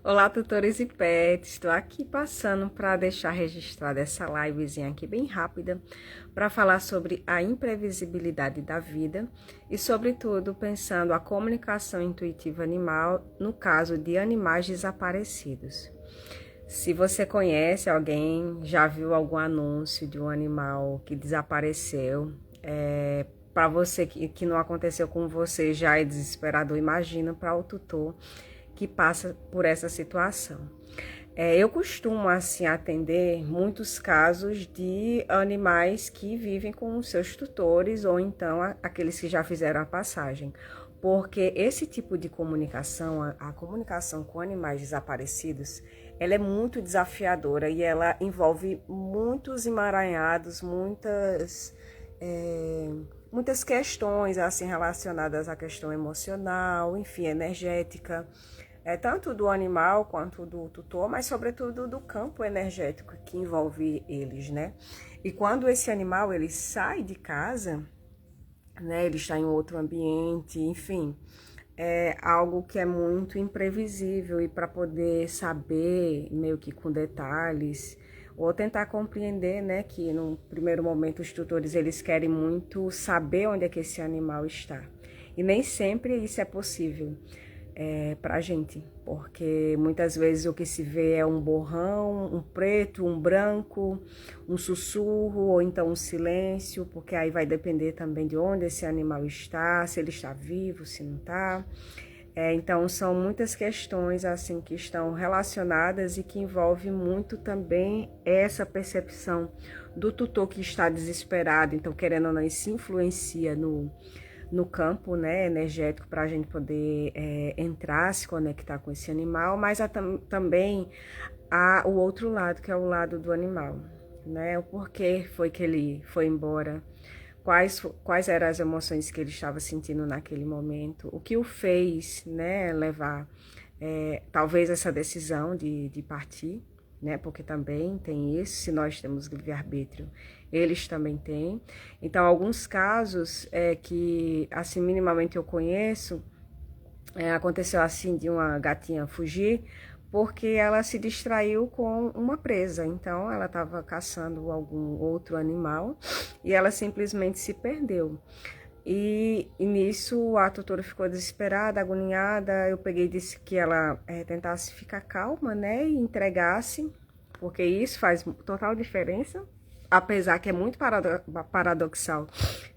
Olá, tutores e pets. Estou aqui passando para deixar registrada essa livezinha aqui bem rápida para falar sobre a imprevisibilidade da vida e, sobretudo, pensando a comunicação intuitiva animal no caso de animais desaparecidos. Se você conhece alguém, já viu algum anúncio de um animal que desapareceu, para você que não aconteceu com você já é desesperador, imagina para o tutor que passa por essa situação. Eu costumo assim atender muitos casos de animais que vivem com os seus tutores ou então aqueles que já fizeram a passagem, porque esse tipo de comunicação, a comunicação com animais desaparecidos, ela é muito desafiadora e ela envolve muitos emaranhados, muitas questões assim relacionadas à questão emocional, enfim, energética, tanto do animal quanto do tutor, mas sobretudo do campo energético que envolve eles, né? E quando esse animal ele sai de casa, né, ele está em outro ambiente, enfim, é algo que é muito imprevisível e para poder saber meio que com detalhes ou tentar compreender, né, que no primeiro momento os tutores eles querem muito saber onde é que esse animal está e nem sempre isso é possível para a gente, porque muitas vezes o que se vê é um borrão, um preto, um branco, um sussurro ou então um silêncio, porque aí vai depender também de onde esse animal está, se ele está vivo, se não está. Então são muitas questões assim que estão relacionadas e que envolve muito também essa percepção do tutor que está desesperado, então querendo ou não, isso influencia no campo, né, energético para a gente poder entrar, se conectar com esse animal, mas também há o outro lado, que é o lado do animal, né, o porquê foi que ele foi embora, quais eram as emoções que ele estava sentindo naquele momento, o que o fez, né, levar talvez essa decisão de partir, né? Porque também tem isso, se nós temos livre-arbítrio, eles também têm. Então, alguns casos que, assim, minimamente eu conheço, aconteceu assim de uma gatinha fugir, porque ela se distraiu com uma presa. Então, ela estava caçando algum outro animal e ela simplesmente se perdeu. E nisso a tutora ficou desesperada, agoniada. Eu peguei e disse que ela tentasse ficar calma, né? E entregasse, porque isso faz total diferença. Apesar que é muito paradoxal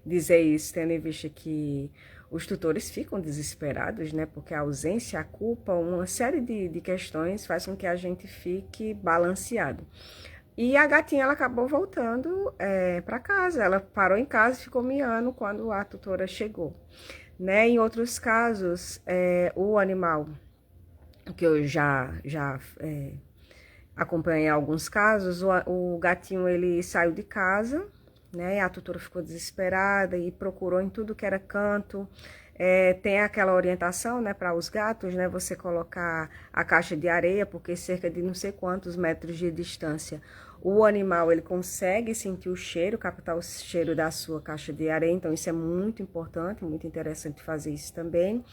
dizer isso, tendo em vista que os tutores ficam desesperados, né? Porque a ausência, a culpa, uma série de questões faz com que a gente fique balanceado. E a gatinha ela acabou voltando para casa. Ela parou em casa e ficou miando quando a tutora chegou. Né? Em outros casos, o animal, que eu já acompanhei alguns casos, o gatinho ele saiu de casa, né? A tutora ficou desesperada e procurou em tudo que era canto. Tem aquela orientação, né, para os gatos, né, você colocar a caixa de areia, porque cerca de não sei quantos metros de distância o animal ele consegue sentir o cheiro, captar o cheiro da sua caixa de areia, então isso é muito importante, muito interessante fazer isso também.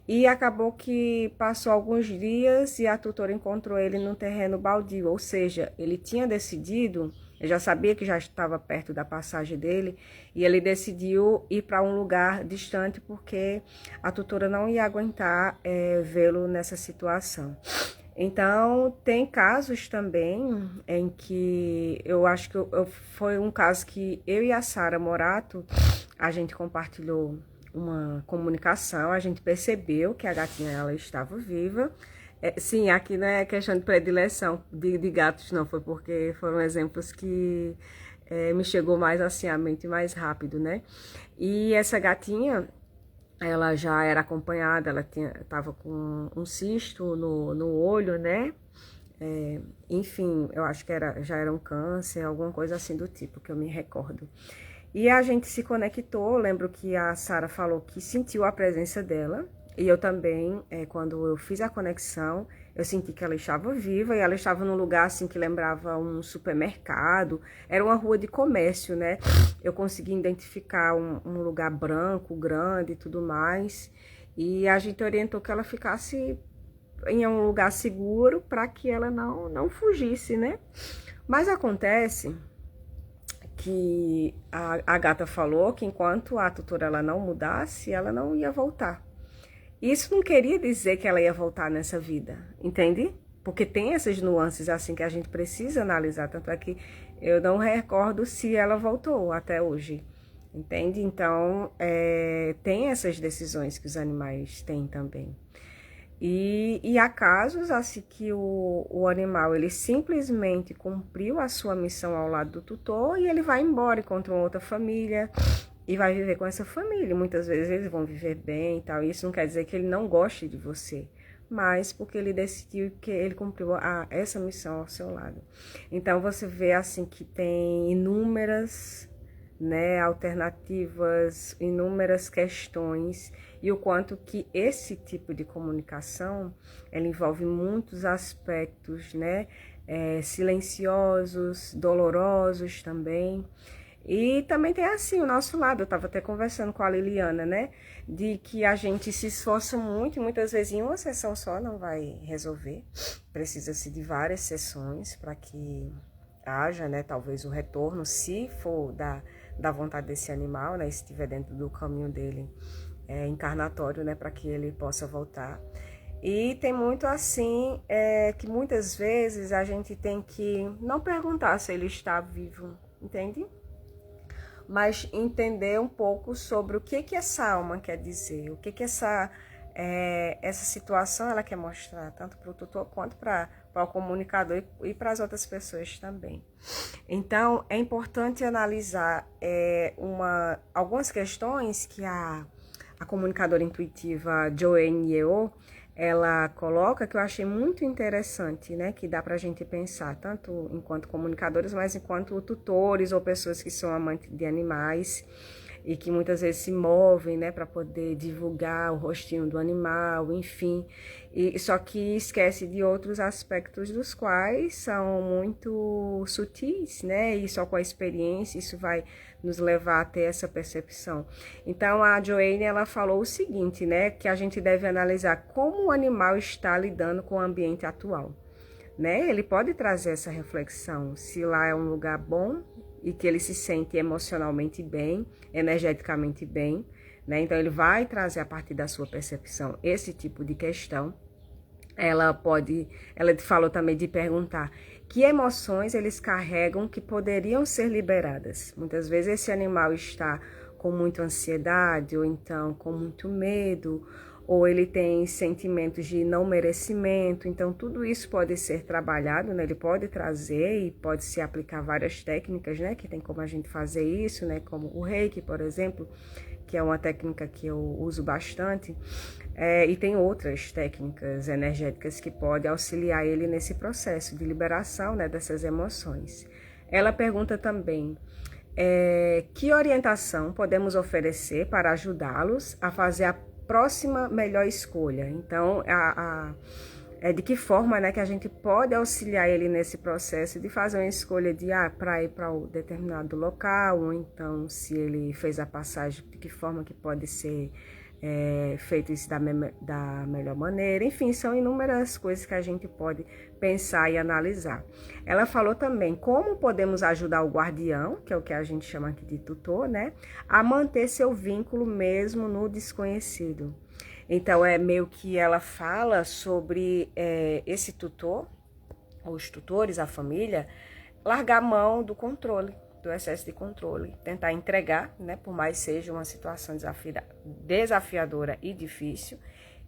E acabou que passou alguns dias e a tutora encontrou ele num terreno baldio, ou seja, ele tinha decidido, eu já sabia que já estava perto da passagem dele, e ele decidiu ir para um lugar distante porque a tutora não ia aguentar vê-lo nessa situação. Então, tem casos também em que eu acho que foi um caso que eu e a Sara Morato, a gente compartilhou uma comunicação, a gente percebeu que a gatinha ela estava viva. Sim, aqui não é questão de predileção de gatos, não, foi porque foram exemplos que me chegou mais assim à mente mais rápido, né? E essa gatinha, ela já era acompanhada, ela estava com um cisto no olho, né? Enfim, eu acho que já era um câncer, alguma coisa assim do tipo, que eu me recordo. E a gente se conectou, lembro que a Sara falou que sentiu a presença dela, e eu também, quando eu fiz a conexão, eu senti que ela estava viva, e ela estava num lugar assim que lembrava um supermercado, era uma rua de comércio, né? Eu consegui identificar um lugar branco, grande e tudo mais, e a gente orientou que ela ficasse em um lugar seguro para que ela não fugisse, né? Mas acontece que a gata falou que enquanto a tutora ela não mudasse, ela não ia voltar. Isso não queria dizer que ela ia voltar nessa vida, entende? Porque tem essas nuances assim que a gente precisa analisar, tanto é que eu não recordo se ela voltou até hoje, entende? Então, tem essas decisões que os animais têm também. E há casos assim que o animal ele simplesmente cumpriu a sua missão ao lado do tutor e ele vai embora, encontra uma outra família e vai viver com essa família. Muitas vezes eles vão viver bem e tal. Isso não quer dizer que ele não goste de você, mas porque ele decidiu que ele cumpriu essa missão ao seu lado. Então você vê assim que tem inúmeras, né, alternativas, inúmeras questões e o quanto que esse tipo de comunicação ela envolve muitos aspectos, né, silenciosos, dolorosos também. E também tem assim o nosso lado, eu estava até conversando com a Liliana, né, de que a gente se esforça muito e muitas vezes em uma sessão só não vai resolver, precisa-se de várias sessões para que haja, né, talvez o retorno, se for da vontade desse animal, né, se estiver dentro do caminho dele encarnatório, né, para que ele possa voltar. E tem muito assim, que muitas vezes a gente tem que não perguntar se ele está vivo, entende? Mas entender um pouco sobre o que essa alma quer dizer, o que essa situação ela quer mostrar, tanto para o tutor quanto para o comunicador e para as outras pessoas também. Então, é importante analisar algumas questões que a comunicadora intuitiva Joanne Yeo, ela coloca, que eu achei muito interessante, né? Que dá pra gente pensar, tanto enquanto comunicadores, mas enquanto tutores ou pessoas que são amantes de animais e que muitas vezes se movem, né, para poder divulgar o rostinho do animal, enfim. E só que esquece de outros aspectos dos quais são muito sutis, né? E só com a experiência isso vai nos levar a ter essa percepção. Então a Joanne ela falou o seguinte, né, que a gente deve analisar como o animal está lidando com o ambiente atual, né? Ele pode trazer essa reflexão, se lá é um lugar bom e que ele se sente emocionalmente bem, energeticamente bem, né? Então ele vai trazer a partir da sua percepção esse tipo de questão. Ela falou também de perguntar que emoções eles carregam que poderiam ser liberadas. Muitas vezes esse animal está com muita ansiedade, ou então com muito medo, ou ele tem sentimentos de não merecimento. Então tudo isso pode ser trabalhado, né? Ele pode trazer e pode se aplicar várias técnicas, né? Que tem como a gente fazer isso, né? Como o Reiki, por exemplo, que é uma técnica que eu uso bastante. E tem outras técnicas energéticas que podem auxiliar ele nesse processo de liberação, né, dessas emoções. Ela pergunta também que orientação podemos oferecer para ajudá-los a fazer a próxima melhor escolha. Então, de que forma, né, que a gente pode auxiliar ele nesse processo de fazer uma escolha de para ir para um determinado local, ou então se ele fez a passagem, de que forma que pode ser feito isso da melhor maneira. Enfim, são inúmeras coisas que a gente pode pensar e analisar. Ela falou também como podemos ajudar o guardião, que é o que a gente chama aqui de tutor, né, a manter seu vínculo mesmo no desconhecido. Então, é meio que ela fala sobre esse tutor, os tutores, a família, largar a mão do controle, do excesso de controle, tentar entregar, né, por mais seja uma situação desafiadora e difícil,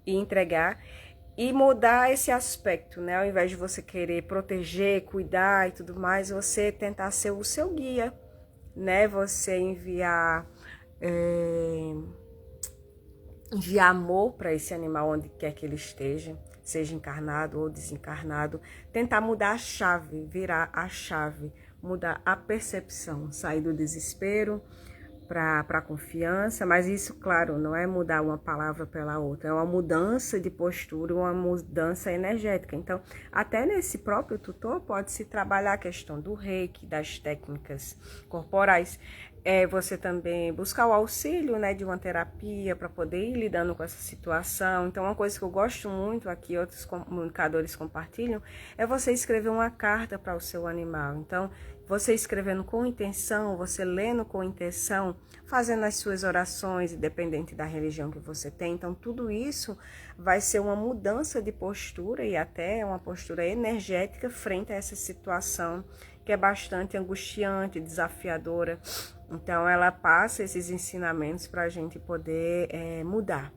e entregar e mudar esse aspecto, né, ao invés de você querer proteger, cuidar e tudo mais, você tentar ser o seu guia, né, você enviar amor para esse animal onde quer que ele esteja, seja encarnado ou desencarnado, tentar mudar a chave, virar a chave, mudar a percepção, sair do desespero para a confiança, mas isso, claro, não é mudar uma palavra pela outra, é uma mudança de postura, uma mudança energética. Então, até nesse próprio tutor pode-se trabalhar a questão do reiki, das técnicas corporais. você também buscar o auxílio, né, de uma terapia para poder ir lidando com essa situação. Então, uma coisa que eu gosto muito aqui, outros comunicadores compartilham, é você escrever uma carta para o seu animal. Então, você escrevendo com intenção, você lendo com intenção, fazendo as suas orações, independente da religião que você tem. Então, tudo isso vai ser uma mudança de postura e até uma postura energética frente a essa situação que é bastante angustiante, desafiadora. Então, ela passa esses ensinamentos para a gente poder mudar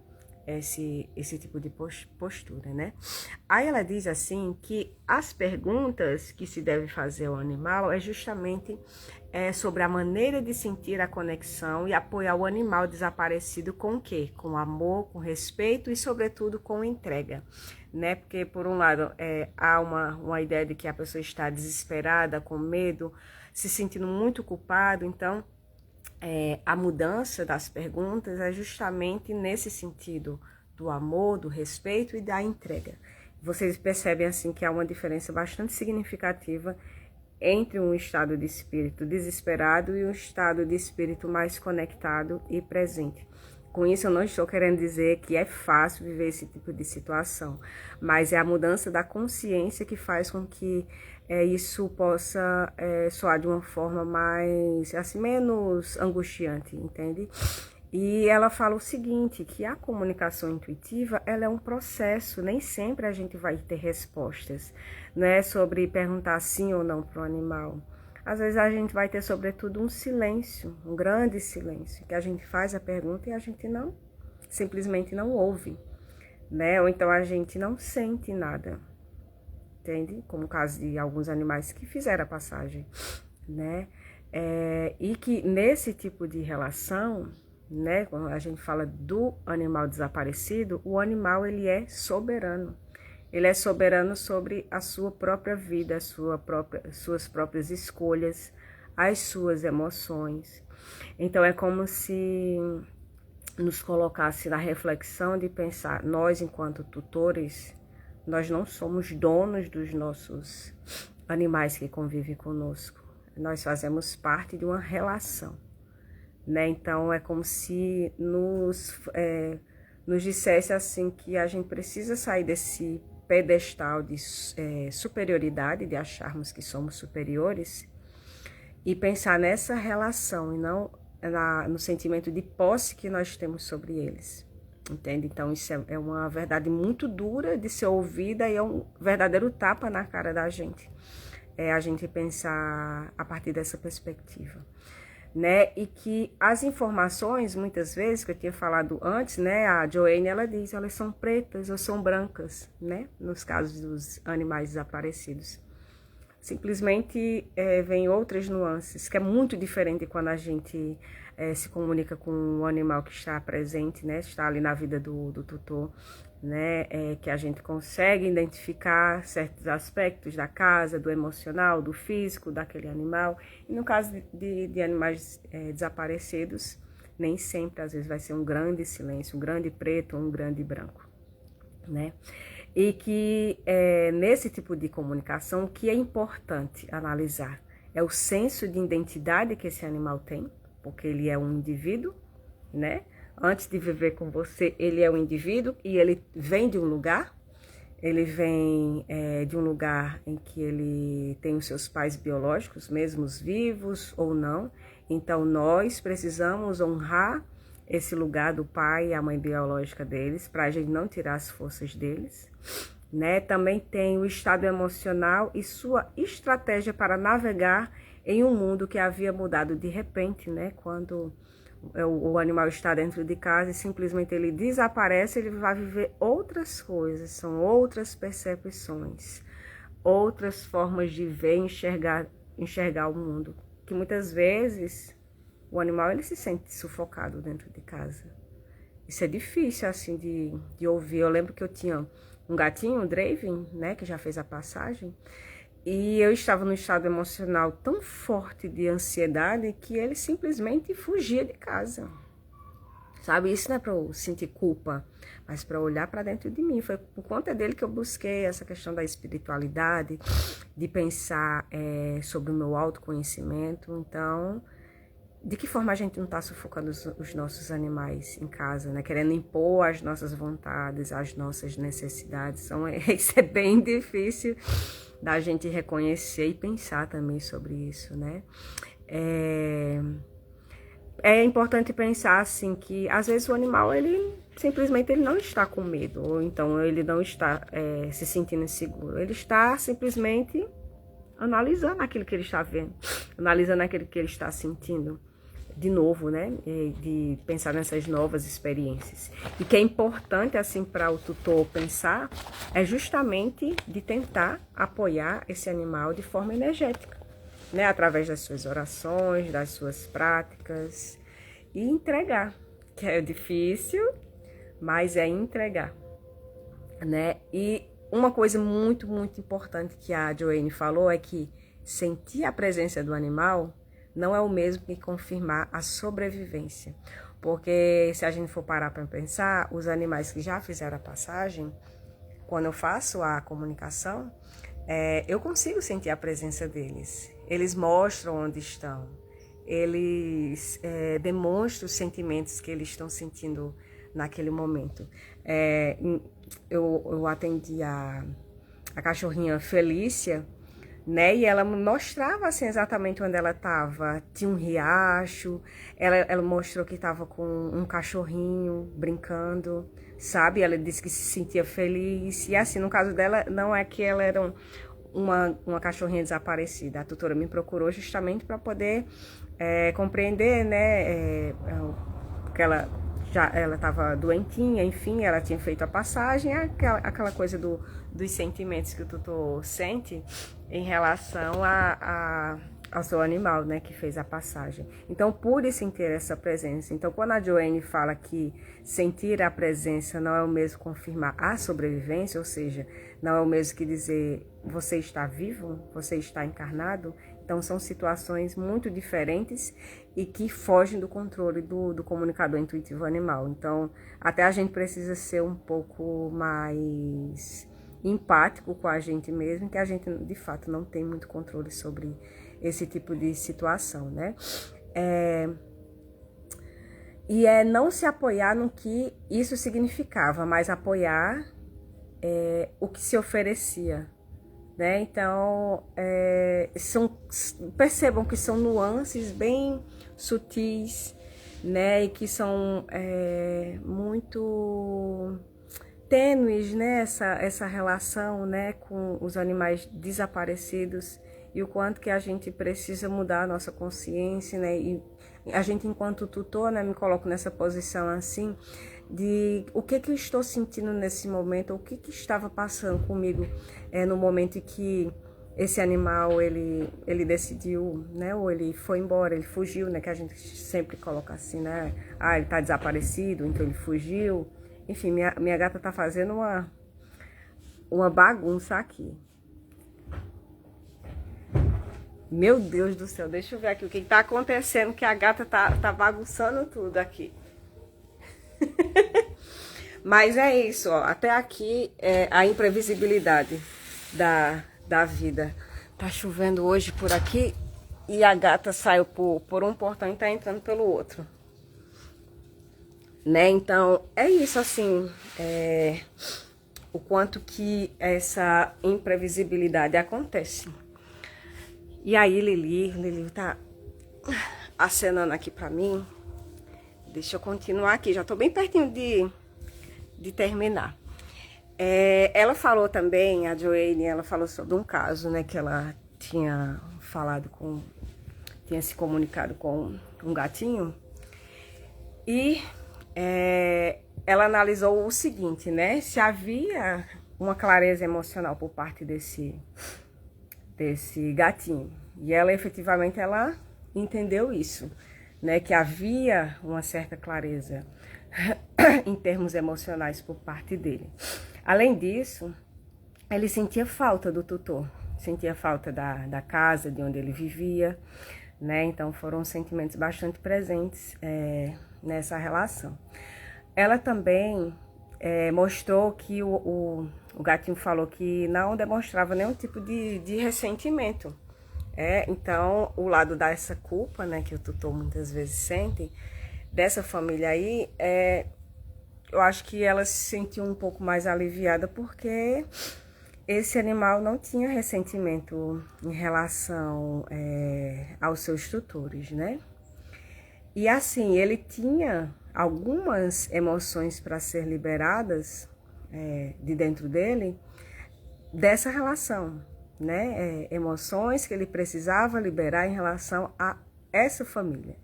esse tipo de postura, né? Aí ela diz assim que as perguntas que se deve fazer ao animal é justamente sobre a maneira de sentir a conexão e apoiar o animal desaparecido com o quê? Com amor, com respeito e, sobretudo, com entrega, né? Porque, por um lado, há uma ideia de que a pessoa está desesperada, com medo, se sentindo muito culpado. Então, a mudança das perguntas é justamente nesse sentido do amor, do respeito e da entrega. Vocês percebem assim que há uma diferença bastante significativa entre um estado de espírito desesperado e um estado de espírito mais conectado e presente. Com isso, eu não estou querendo dizer que é fácil viver esse tipo de situação, mas é a mudança da consciência que faz com que isso possa soar de uma forma mais, assim, menos angustiante, entende? E ela fala o seguinte, que a comunicação intuitiva, ela é um processo, nem sempre a gente vai ter respostas, né, sobre perguntar sim ou não para o animal. Às vezes a gente vai ter, sobretudo, um silêncio, um grande silêncio, que a gente faz a pergunta e a gente simplesmente não ouve, né? Ou então a gente não sente nada, entende? Como o caso de alguns animais que fizeram a passagem, né? E que nesse tipo de relação, né, quando a gente fala do animal desaparecido, o animal ele é soberano. Ele é soberano sobre a sua própria vida, suas próprias escolhas, as suas emoções. Então é como se nos colocasse na reflexão de pensar, nós enquanto tutores, nós não somos donos dos nossos animais que convivem conosco. Nós fazemos parte de uma relação, né? Então é como se nos dissesse assim que a gente precisa sair desse pedestal de superioridade, de acharmos que somos superiores, e pensar nessa relação e não no sentimento de posse que nós temos sobre eles, entende? Então isso é uma verdade muito dura de ser ouvida e é um verdadeiro tapa na cara da gente, a gente pensar a partir dessa perspectiva, né? E que as informações, muitas vezes, que eu tinha falado antes, né? A Joanne, ela diz, elas são pretas ou são brancas, né? Nos casos dos animais desaparecidos. Simplesmente vem outras nuances, que é muito diferente quando a gente se comunica com um animal que está presente, né? Está ali na vida do tutor, né? Que a gente consegue identificar certos aspectos da casa, do emocional, do físico daquele animal. E no caso de animais desaparecidos, nem sempre, às vezes, vai ser um grande silêncio, um grande preto ou um grande branco, né? E que nesse tipo de comunicação, o que é importante analisar é o senso de identidade que esse animal tem, porque ele é um indivíduo, né? Antes de viver com você, ele é um indivíduo e ele vem de um lugar, ele vem de um lugar em que ele tem os seus pais biológicos, mesmo vivos ou não. Então, nós precisamos honrar esse lugar do pai e a mãe biológica deles, para a gente não tirar as forças deles, né? Também tem o estado emocional e sua estratégia para navegar em um mundo que havia mudado de repente, né? Quando o animal está dentro de casa e simplesmente ele desaparece, ele vai viver outras coisas, são outras percepções, outras formas de ver e enxergar o mundo, que muitas vezes o animal ele se sente sufocado dentro de casa. Isso é difícil assim de ouvir. Eu lembro que eu tinha um gatinho, um Draven, né, que já fez a passagem, e eu estava num estado emocional tão forte de ansiedade que ele simplesmente fugia de casa. Sabe, isso não é para eu sentir culpa, mas para olhar para dentro de mim. Foi por conta dele que eu busquei essa questão da espiritualidade, de pensar sobre o meu autoconhecimento. Então, de que forma a gente não está sufocando os nossos animais em casa, né? Querendo impor as nossas vontades, as nossas necessidades. Então, isso é bem difícil da gente reconhecer e pensar também sobre isso, né? É importante pensar assim que às vezes o animal ele simplesmente ele não está com medo, ou então ele não está se sentindo inseguro, ele está simplesmente analisando aquilo que ele está vendo, analisando aquilo que ele está sentindo de novo, né? De pensar nessas novas experiências. E que é importante assim para o tutor pensar é justamente de tentar apoiar esse animal de forma energética, né? Através das suas orações, das suas práticas e entregar, que é difícil, mas é entregar, né? E uma coisa muito, muito importante que a Joanne falou é que sentir a presença do animal não é o mesmo que confirmar a sobrevivência. Porque se a gente for parar para pensar, os animais que já fizeram a passagem, quando eu faço a comunicação, eu consigo sentir a presença deles. Eles mostram onde estão. Eles demonstram os sentimentos que eles estão sentindo naquele momento. Eu atendi a cachorrinha Felícia, né? E ela me mostrava assim, exatamente onde ela estava. Tinha um riacho, ela mostrou que estava com um cachorrinho brincando, sabe? Ela disse que se sentia feliz. E assim, no caso dela, não é que ela era uma cachorrinha desaparecida. A tutora me procurou justamente para poder compreender, né? Porque ela estava doentinha, enfim, ela tinha feito a passagem, aquela coisa dos sentimentos que o tutor sente em relação ao seu animal, né, que fez a passagem. Então, por sentir essa presença. Então, quando a Joanne fala que sentir a presença não é o mesmo confirmar a sobrevivência, ou seja, não é o mesmo que dizer você está vivo, você está encarnado, então são situações muito diferentes e que fogem do controle do comunicador intuitivo animal. Então, até a gente precisa ser um pouco mais empático com a gente mesmo, que a gente, de fato, não tem muito controle sobre esse tipo de situação, né? E não se apoiar no que isso significava, mas apoiar o que se oferecia, né? Então, percebam que são nuances bem sutis, né? E que são muito tênues, né? Essa relação, né? Com os animais desaparecidos e o quanto que a gente precisa mudar a nossa consciência, né? E a gente, enquanto tutor, né? Me coloco nessa posição assim, de o que eu estou sentindo nesse momento, o que estava passando comigo no momento em que esse animal, ele decidiu, né, ou ele foi embora, ele fugiu, né, que a gente sempre coloca assim, né, ele tá desaparecido, então ele fugiu. Enfim, minha gata tá fazendo uma bagunça aqui. Meu Deus do céu, deixa eu ver aqui o que tá acontecendo, que a gata tá bagunçando tudo aqui. Mas é isso, ó, até aqui a imprevisibilidade da vida. Tá chovendo hoje por aqui e a gata saiu por um portão e tá entrando pelo outro, né? Então é isso, assim, o quanto que essa imprevisibilidade acontece. E aí Lili tá acenando aqui pra mim. Deixa eu continuar aqui, já tô bem pertinho de terminar. Ela falou também, a Joanne, ela falou sobre um caso, né, que ela tinha se comunicado com um gatinho. E ela analisou o seguinte, né, se havia uma clareza emocional por parte desse gatinho. E ela, efetivamente, ela entendeu isso, né, que havia uma certa clareza em termos emocionais por parte dele. Além disso, ele sentia falta do tutor, sentia falta da casa de onde ele vivia, né? Então foram sentimentos bastante presentes nessa relação. Ela também mostrou que o gatinho falou que não demonstrava nenhum tipo de ressentimento Então, o lado dessa culpa, né, que o tutor muitas vezes sente, dessa família aí, eu acho que ela se sentiu um pouco mais aliviada porque esse animal não tinha ressentimento em relação aos seus tutores, né? E assim, ele tinha algumas emoções para ser liberadas de dentro dele dessa relação, né? Emoções que ele precisava liberar em relação a essa família.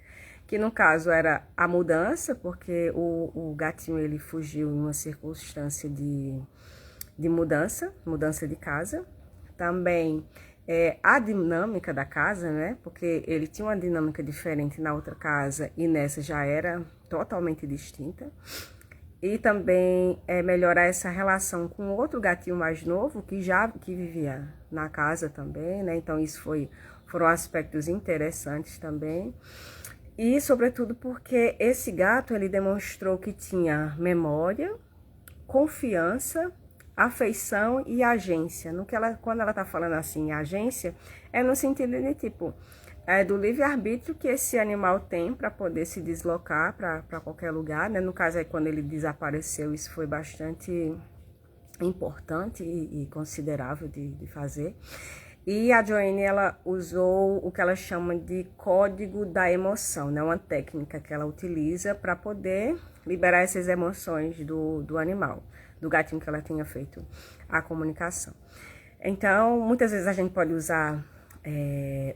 Que no caso era a mudança, porque o gatinho ele fugiu em uma circunstância de mudança de casa. Também a dinâmica da casa, né? Porque ele tinha uma dinâmica diferente na outra casa e nessa já era totalmente distinta. E também melhorar essa relação com outro gatinho mais novo que vivia na casa também, né? Então isso foram aspectos interessantes também. E sobretudo porque esse gato ele demonstrou que tinha memória, confiança, afeição e agência. Quando ela tá falando assim, agência, é no sentido de tipo, do livre-arbítrio que esse animal tem para poder se deslocar para qualquer lugar, né? No caso aí, quando ele desapareceu, isso foi bastante importante e considerável de fazer. E a Joanne, ela usou o que ela chama de código da emoção, né? Uma técnica que ela utiliza para poder liberar essas emoções do animal, do gatinho que ela tinha feito a comunicação. Então, muitas vezes a gente pode usar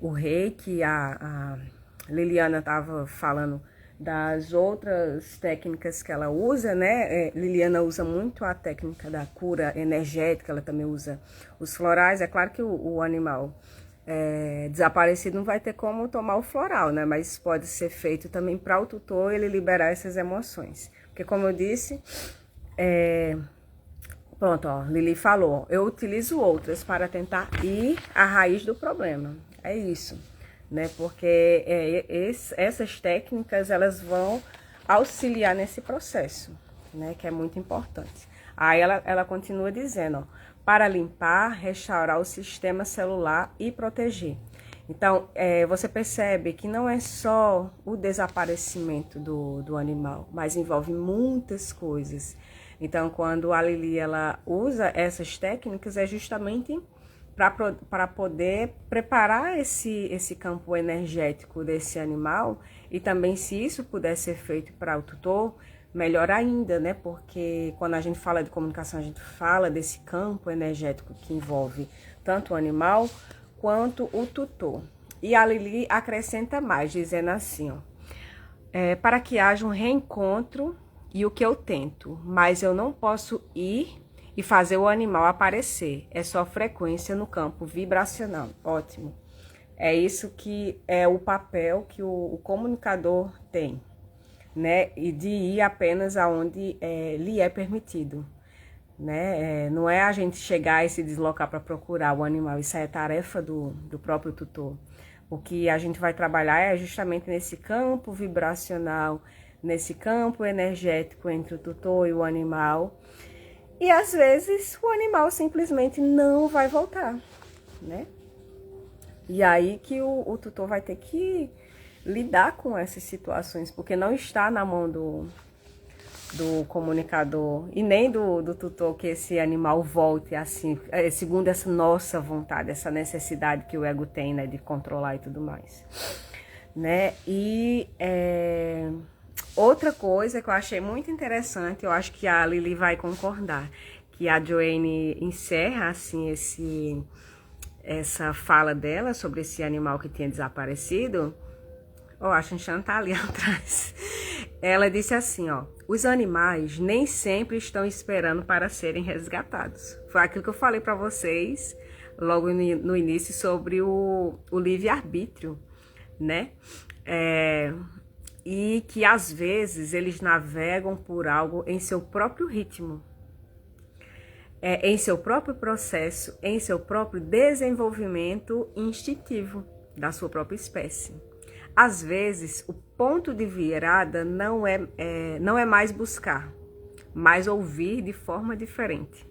o reiki, a Liliana estava falando das outras técnicas que ela usa, né? Liliana usa muito a técnica da cura energética, ela também usa os florais. É claro que o animal desaparecido não vai ter como tomar o floral, né? Mas pode ser feito também para o tutor ele liberar essas emoções. Porque como eu disse, pronto, ó, Lili falou, eu utilizo outras para tentar ir à raiz do problema. É isso, né? Porque essas técnicas, elas vão auxiliar nesse processo, né? Que é muito importante. Aí ela continua dizendo, ó, para limpar, restaurar o sistema celular e proteger. Então, você percebe que não é só o desaparecimento do animal, mas envolve muitas coisas. Então, quando a Lili ela usa essas técnicas, é justamente para poder preparar esse campo energético desse animal e também, se isso puder ser feito para o tutor, melhor ainda, né? Porque quando a gente fala de comunicação, a gente fala desse campo energético que envolve tanto o animal quanto o tutor. E a Lili acrescenta mais, dizendo assim, ó, para que haja um reencontro e o que eu tento, mas eu não posso ir e fazer o animal aparecer. É só frequência no campo vibracional. Ótimo. É isso que é o papel que o comunicador tem, né? E de ir apenas aonde lhe é permitido, né? Não é a gente chegar e se deslocar para procurar o animal. Isso é tarefa do próprio tutor. O que a gente vai trabalhar é justamente nesse campo vibracional, nesse campo energético entre o tutor e o animal. E às vezes o animal simplesmente não vai voltar, né? E aí que o tutor vai ter que lidar com essas situações, porque não está na mão do comunicador e nem do tutor que esse animal volte assim, segundo essa nossa vontade, essa necessidade que o ego tem, né, de controlar e tudo mais, né? E outra coisa que eu achei muito interessante, eu acho que a Lili vai concordar, que a Joanne encerra assim essa fala dela sobre esse animal que tinha desaparecido. Ó, a Xanxan tá ali atrás. Ela disse assim, ó, os animais nem sempre estão esperando para serem resgatados. Foi aquilo que eu falei para vocês logo no início sobre o livre-arbítrio, né? E que às vezes eles navegam por algo em seu próprio ritmo, em seu próprio processo, em seu próprio desenvolvimento instintivo da sua própria espécie. Às vezes, o ponto de virada não é mais buscar, mas ouvir de forma diferente.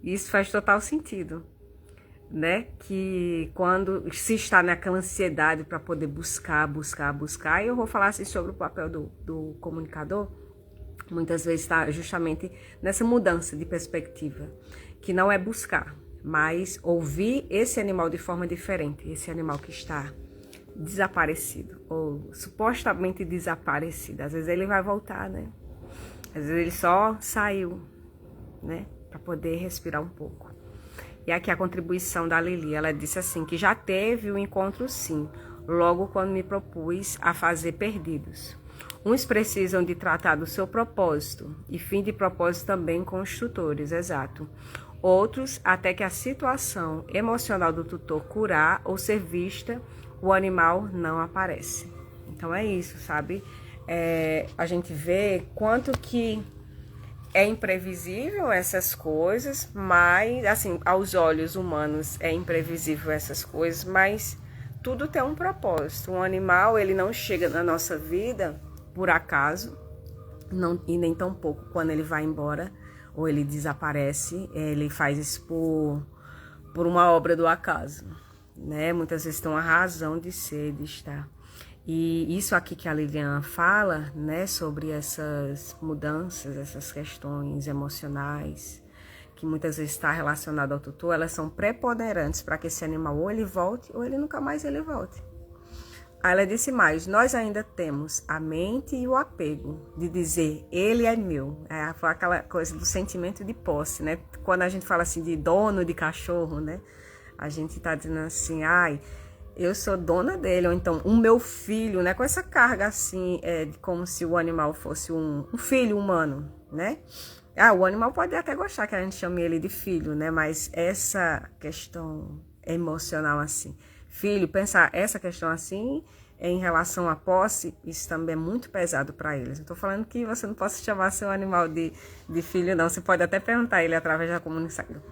Isso faz total sentido, né? Que quando se está naquela ansiedade para poder buscar, e eu vou falar assim sobre o papel do comunicador, muitas vezes está justamente nessa mudança de perspectiva, que não é buscar, mas ouvir esse animal de forma diferente, esse animal que está desaparecido, ou supostamente desaparecido. Às vezes ele vai voltar, né? Às vezes ele só saiu, né? Para poder respirar um pouco. E aqui a contribuição da Lili, ela disse assim, que já teve o encontro sim, logo quando me propus a fazer perdidos. Uns precisam de tratar do seu propósito, e fim de propósito também com os tutores, exato. Outros, até que a situação emocional do tutor curar ou ser vista, o animal não aparece. Então é isso, sabe? A gente vê quanto que é imprevisível essas coisas, mas, assim, aos olhos humanos é imprevisível essas coisas, mas tudo tem um propósito. Um animal, ele não chega na nossa vida por acaso, não, e nem tão pouco quando ele vai embora ou ele desaparece, ele faz isso por uma obra do acaso, né? Muitas vezes tem uma razão de ser, de estar. E isso aqui que a Lilian fala, né, sobre essas mudanças, essas questões emocionais, que muitas vezes está relacionado ao tutor, elas são preponderantes para que esse animal ou ele volte ou ele nunca mais ele volte. Aí ela disse mais, nós ainda temos a mente e o apego de dizer, ele é meu. Foi aquela coisa do sentimento de posse, né? Quando a gente fala assim de dono de cachorro, né? A gente tá dizendo assim, ai, eu sou dona dele, ou então o meu filho, né? Com essa carga assim, como se o animal fosse um filho humano, né? O animal pode até gostar que a gente chame ele de filho, né? Mas essa questão emocional assim, filho, pensar essa questão assim em relação à posse, isso também é muito pesado para eles. Não estou falando que você não possa chamar seu animal de filho, não. Você pode até perguntar a ele através da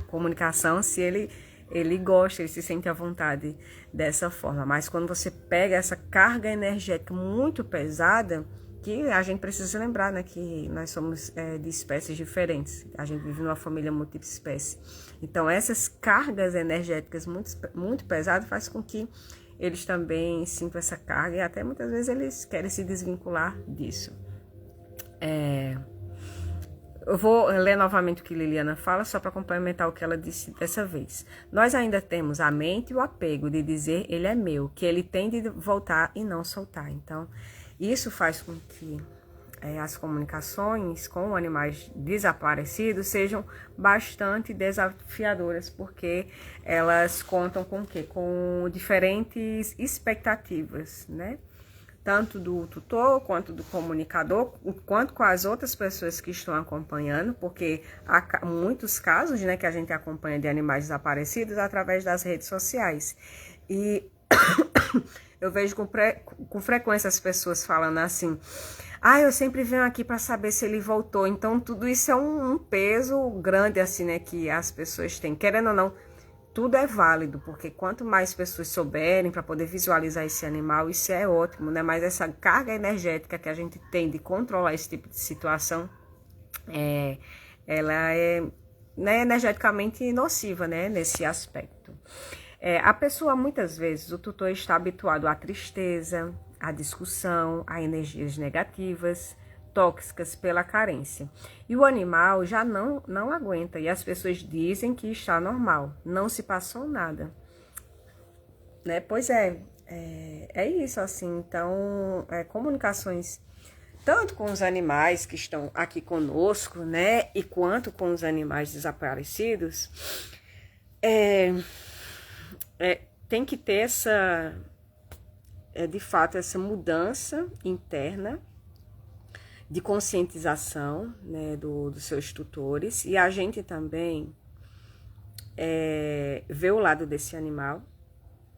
comunicação se ele gosta, ele se sente à vontade dessa forma. Mas quando você pega essa carga energética muito pesada, que a gente precisa lembrar, né, que nós somos de espécies diferentes. A gente vive numa família multiespécie. Então, essas cargas energéticas muito pesadas faz com que eles também sintam essa carga e até muitas vezes eles querem se desvincular disso. Eu vou ler novamente o que Liliana fala, só para complementar o que ela disse dessa vez. Nós ainda temos a mente e o apego de dizer ele é meu, que ele tem de voltar e não soltar. Então, isso faz com que as comunicações com animais desaparecidos sejam bastante desafiadoras, porque elas contam com o quê? Com diferentes expectativas, né? Tanto do tutor, quanto do comunicador, quanto com as outras pessoas que estão acompanhando, porque há muitos casos, né, que a gente acompanha de animais desaparecidos através das redes sociais. E eu vejo com frequência as pessoas falando assim, eu sempre venho aqui para saber se ele voltou. Então, tudo isso é um peso grande, assim, né, que as pessoas têm. Querendo ou não, tudo é válido, porque quanto mais pessoas souberem para poder visualizar esse animal, isso é ótimo, né? Mas essa carga energética que a gente tem de controlar esse tipo de situação, ela é, né, energeticamente nociva, né, nesse aspecto. A pessoa, muitas vezes, o tutor está habituado à tristeza, à discussão, a energias negativas, tóxicas pela carência. E o animal já não aguenta, e as pessoas dizem que está normal, não se passou nada. Né? Pois é isso, assim, então, comunicações tanto com os animais que estão aqui conosco, né, e quanto com os animais desaparecidos, tem que ter de fato, essa mudança interna de conscientização, né, dos seus tutores, e a gente também ver o lado desse animal,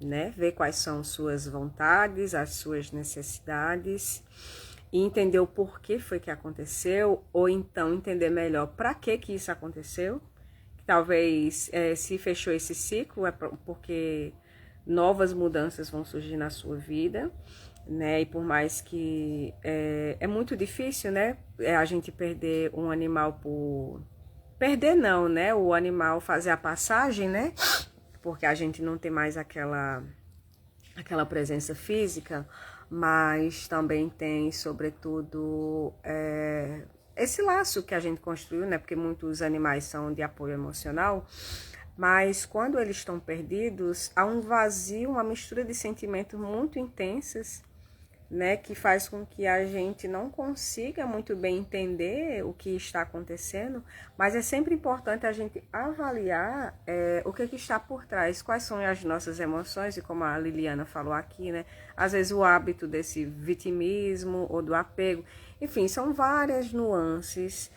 né, ver quais são suas vontades, as suas necessidades, e entender o porquê foi que aconteceu, ou então entender melhor para que isso aconteceu. Talvez se fechou esse ciclo porque novas mudanças vão surgir na sua vida, né? E por mais que é muito difícil, né? A gente perder um animal por... Perder não, né? O animal fazer a passagem, né? porque a gente não tem mais aquela presença física, mas também tem, sobretudo, esse laço que a gente construiu, né? Porque muitos animais são de apoio emocional, mas quando eles estão perdidos, há um vazio, uma mistura de sentimentos muito intensas, né, que faz com que a gente não consiga muito bem entender o que está acontecendo, mas é sempre importante a gente avaliar o que está por trás, quais são as nossas emoções, e como a Liliana falou aqui, né, às vezes o hábito desse vitimismo ou do apego, enfim, são várias nuances.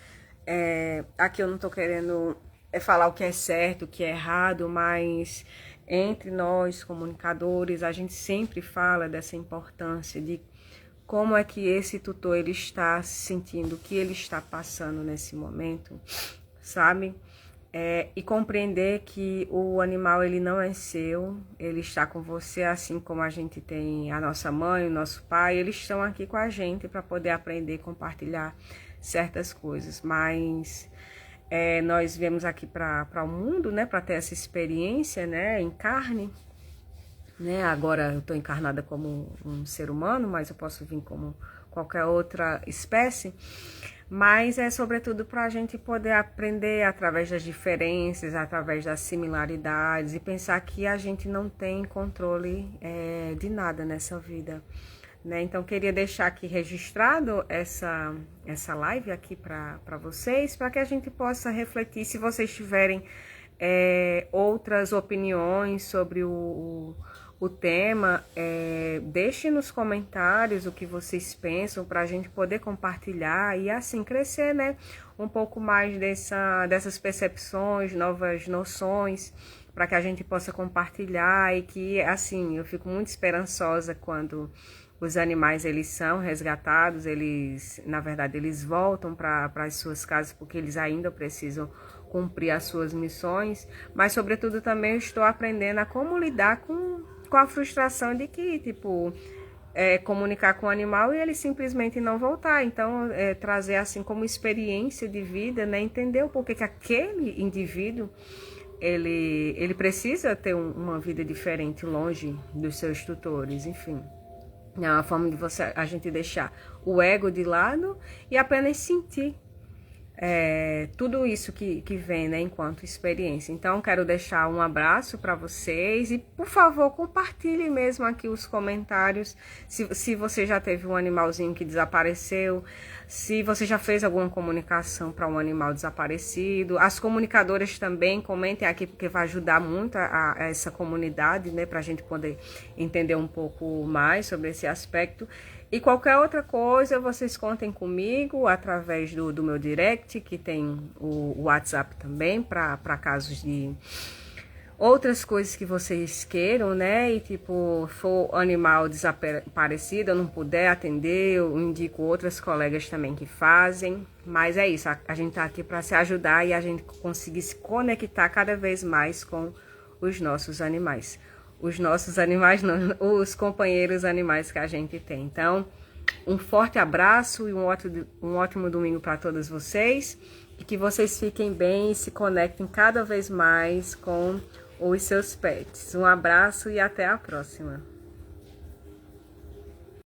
Aqui eu não estou querendo falar o que é certo, o que é errado, mas entre nós, comunicadores, a gente sempre fala dessa importância de como é que esse tutor ele está se sentindo, o que ele está passando nesse momento, sabe? E compreender que o animal ele não é seu, ele está com você, assim como a gente tem a nossa mãe, o nosso pai, eles estão aqui com a gente para poder aprender e compartilhar certas coisas, mas nós viemos aqui para o mundo, né, para ter essa experiência, né, em carne, né, agora eu estou encarnada como um ser humano, mas eu posso vir como qualquer outra espécie, mas é sobretudo para a gente poder aprender através das diferenças, através das similaridades e pensar que a gente não tem controle de nada nessa vida. Né? Então, queria deixar aqui registrado essa live aqui para vocês, para que a gente possa refletir. Se vocês tiverem outras opiniões sobre o tema, deixe nos comentários o que vocês pensam, para a gente poder compartilhar e assim crescer, né? Um pouco mais dessas percepções, novas noções, para que a gente possa compartilhar e que, assim, eu fico muito esperançosa quando os animais eles são resgatados, na verdade, eles voltam para as suas casas porque eles ainda precisam cumprir as suas missões, mas sobretudo também eu estou aprendendo a como lidar com a frustração de que, tipo, comunicar com o animal e ele simplesmente não voltar. Então, trazer assim como experiência de vida, né, entender o porquê que aquele indivíduo ele precisa ter uma vida diferente, longe dos seus tutores, enfim. É uma forma de a gente deixar o ego de lado e apenas sentir tudo isso que vem, né, enquanto experiência. Então, quero deixar um abraço para vocês e, por favor, compartilhe mesmo aqui os comentários se você já teve um animalzinho que desapareceu, se você já fez alguma comunicação para um animal desaparecido. As comunicadoras também comentem aqui, porque vai ajudar muito a essa comunidade, né, para a gente poder entender um pouco mais sobre esse aspecto. E qualquer outra coisa, vocês contem comigo através do meu direct, que tem o WhatsApp também, para casos de outras coisas que vocês queiram, né? E tipo, for animal desaparecido, eu não puder atender, eu indico outras colegas também que fazem. Mas é isso, a gente tá aqui para se ajudar e a gente conseguir se conectar cada vez mais com os nossos animais. Os nossos animais, não, os companheiros animais que a gente tem. Então, um forte abraço e um ótimo domingo para todos vocês. E que vocês fiquem bem e se conectem cada vez mais com os seus pets. Um abraço e até a próxima.